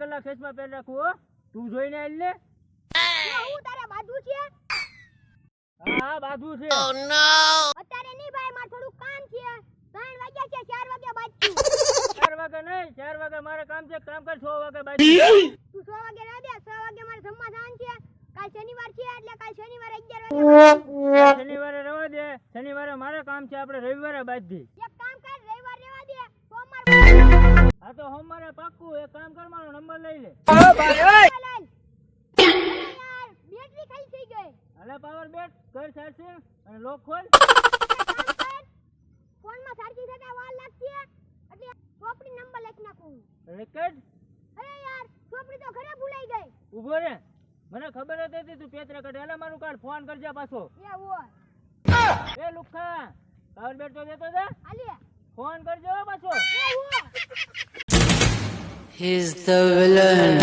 કલાક ખેંચમાં પેર રાખું હો તું જોઈને આલ ને હું તારે બાજુ છે હા બાજુ છે અત્યારે નહીં ભાઈ મારે થોડું કામ છે 3 વાગ્યા છે 4 વાગ્યા બાજુ 4 વાગે નહીં 4 વાગે મારે કામ છે કામ કર 6 વાગે બાજુ તું 6 વાગે ના દે 6 વાગે મારે જમવા જવાનું છે કાલ શનિવાર છે એટલે કાલ શનિવારે 11 વાગે શનિવારે રવા દે શનિવારે મારે કામ છે આપણે રવિવારે બાજી એક કામ કર રવિવાર રહેવા દે સોમવાર હા તો સોમવારે પાક્કું એક કામ કર મારો નંબર લઈ લે યાર બેટરી ખાલી થઈ ગઈ હાલે પાવર બેટ કર ચાર્જિંગ અને લોક ખોલ ફોનમાં ચાર્જિંગ થતા વાર લાગશે એટલે ચોપડી નંબર લખી નાખું રેકર્ડ અરે યાર ચોપડી તો ઘરે ભૂલાઈ ગઈ ઉભો રે મને ખબર હતી તું પેતરા કઢ હાલે મારું કાર્ડ ફોન કરજે પાછો એ હોય એ લુખા પાવર બેટ તો દેતો જા આલે ફોન કરજો પાછો એ હોય He's the villain.